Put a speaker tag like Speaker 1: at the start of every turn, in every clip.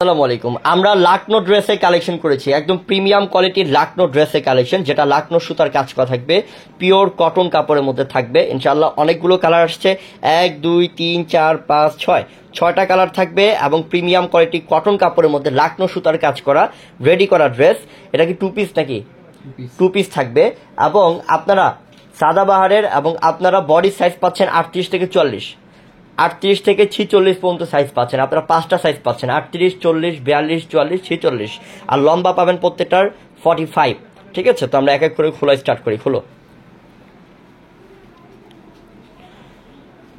Speaker 1: আসসালামু আলাইকুম। আমরা লাকনো ড্রেসের কালেকশন করেছি, একদম প্রিমিয়াম কোয়ালিটির লাকনো ড্রেসের কালেকশন, যেটা লাকনো সুতার কাজ করা থাকবে, পিওর কটন কাপড়ের মধ্যে থাকবে ইনশাআল্লাহ। অনেকগুলো কালার আসছে, 1 2 3 4 5 6 ছয়টা কালার থাকবে এবং প্রিমিয়াম কোয়ালিটি কটন কাপড়ের মধ্যে লাকনো সুতার কাজ করা রেডি করা ড্রেস। এটা কি টু পিস নাকি? টু পিস থাকবে এবং আপনারা সাদাবাহারের এবং আপনারা বডি সাইজ পাচ্ছেন 38 থেকে 40, 38 থেকে 46 পর্যন্ত সাইজ পাচ্ছেন। আপনারা 5টা সাইজ পাচ্ছেন, 38 40 42 44 46, আর লম্বা পাবেন প্রত্যেকটার 45। ঠিক আছে, তো আমরা এক এক করে খোলা স্টার্ট করি। খুলো।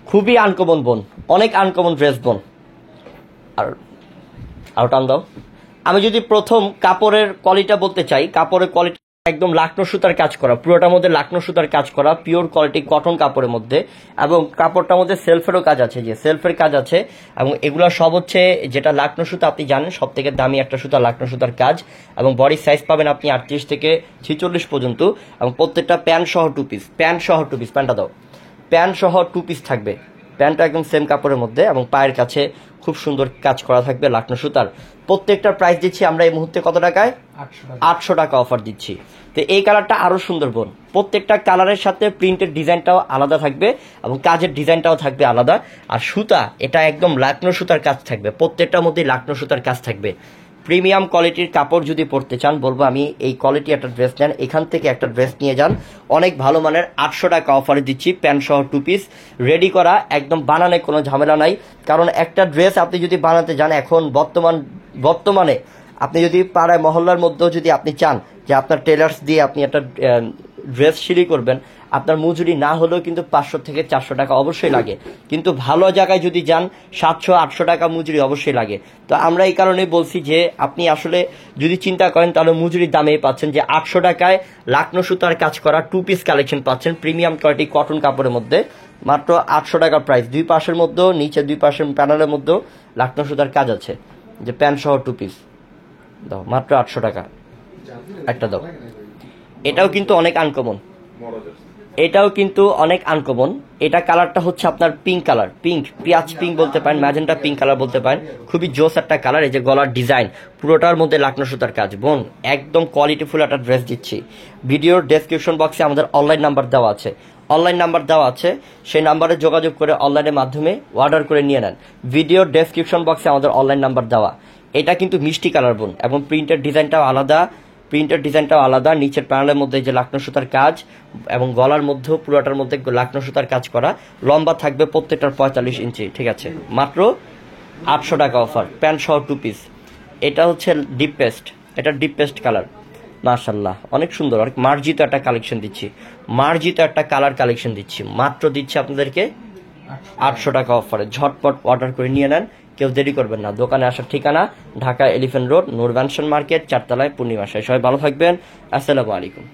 Speaker 1: খুবই আনকমন বোন, অনেক আনকমন ড্রেস বোন। আর টান দাও। আমি যদি প্রথম কাপড়ের কোয়ালিটি বলতে চাই, কাপড়ের কোয়ালিটি একদম লাকনো সুতার কাজ করা, পুরোটার মধ্যে লাকনো সুতার কাজ করা, পিওর কোয়ালিটি কটন কাপড়ের মধ্যে, এবং কাপড়টার মধ্যে সেলফেরও কাজ আছে, যে সেলফের কাজ আছে, এবং এগুলো সব হচ্ছে যেটা লাকনো সুতা আপনি জানেন সব থেকে দামি একটা সুতা লাকনো সুতার কাজ। এবং বডি সাইজ পাবেন আপনি 38 থেকে 46 পর্যন্ত, এবং প্রত্যেকটা প্যান্ট সহ টু পিস, প্যান্টটা দাও, প্যান্ট সহ টু পিস থাকবে। প্যান্টটা একদম সেম কাপড়ের মধ্যে এবং পায়ের কাছে খুব সুন্দর কাজ করা থাকবে লাকনো সুতার। প্রত্যেকটার প্রাইস দিচ্ছি আমরা এই মুহূর্তে কত টাকায়? 800 টাকা অফার দিচ্ছি। তো এই কালারটা আরো সুন্দর বোন, প্রত্যেকটা কালারের সাথে প্রিন্টের ডিজাইনটাও আলাদা থাকবে এবং কাজের ডিজাইনটাও থাকবে আলাদা। আর সুতা এটা একদম লাকনো সুতার কাজ থাকবে, প্রত্যেকটার মধ্যে লাকনো সুতার কাজ থাকবে। প্রিমিয়াম কোয়ালিটির কাপড় যদি পরতে চান, বলবো আমি এই কোয়ালিটি একটা ড্রেস নেন, এখান থেকে একটা ড্রেস নিয়ে যান, অনেক ভালো মানের। 800 টাকা অফারে দিচ্ছি, প্যান্ট সহ টু পিস রেডি করা, একদম বানানে কোনো ঝামেলা নাই। কারণ একটা ড্রেস আপনি যদি বানাতে যান এখন বর্তমানে আপনি যদি পাড়ায় মহল্লার মধ্যেও যদি আপনি চান যে আপনার টেলার্স দিয়ে আপনি একটা ড্রেস সিলি করবেন, আপনার মজুরি না হলেও কিন্তু 500 থেকে 400 টাকা অবশ্যই লাগে। কিন্তু ভালো জায়গায় যদি যান 700-800 টাকা মজুরি অবশ্যই লাগে। তো আমরা এই কারণে বলছি যে আপনি আসলে যদি চিন্তা করেন তাহলে মজুরির দামেই পাচ্ছেন, যে 800 টাকায় লাকনো সুতার কাজ করা টু পিস কালেকশন পাচ্ছেন প্রিমিয়াম কোয়ালিটি কটন কাপড়ের মধ্যে, মাত্র 800 টাকা প্রাইস। দুই পাশের মধ্যেও, নিচে দুই পাশের প্যানেলের মধ্যেও লাকনো সুতার কাজ আছে, যে প্যান্ট সহ টু পিস দাও, মাত্র 800 টাকা একটা দাও। এটাও কিন্তু অনেক আনকমন, এটা কালারটা হচ্ছে আপনার পিঙ্ক কালার, পেঁয়াজ পিঙ্ক বলতে পারেন, ম্যাজেন্টা পিঙ্ক কালার বলতে পারেন, খুবই জোস একটা কালার। এই যে গলার ডিজাইন পুরোটার মধ্যে লাকনো সুতার কাজ বোন, একদম কোয়ালিটিফুল একটা ড্রেস দিচ্ছি। ভিডিওর ডেসক্রিপশন বক্সে আমাদের অনলাইন নাম্বার দেওয়া আছে, সেই নাম্বারে যোগাযোগ করে অনলাইনের মাধ্যমে অর্ডার করে নিয়ে নেন। ভিডিওর ডেসক্রিপশন বক্সে আমাদের অনলাইন নাম্বার দেওয়া। এটা কিন্তু মিষ্টি কালার বোন, এবং প্রিন্টের ডিজাইনটাও আলাদা, নিচের প্যানেলের মধ্যে যে লাকনো সুতার কাজ এবং গলার মধ্যেও পুরোটার মধ্যে লাকনো সুতার কাজ করা, লম্বা থাকবে প্রত্যেকটার 45 ইঞ্চি। ঠিক আছে, মাত্র 800 টাকা অফার, প্যান্ট সহ টু পিস। এটা হচ্ছে ডিপ পেস্ট কালার, মাশাআল্লাহ অনেক সুন্দর, অনেক মার্জিত একটা কালেকশন দিচ্ছি, মাত্র দিচ্ছি আপনাদেরকে 800 টাকা অফারে। ঝটপট অর্ডার করে নিয়ে নেন, কেউ দেরি করবেন না। দোকানে আসার ঠিকানা ঢাকা এলিফ্যান্ট রোড, নূর ম্যানশন মার্কেট, 4 তলায়, পূর্ণিমা। সবাই ভালো থাকবেন, আসসালামু আলাইকুম।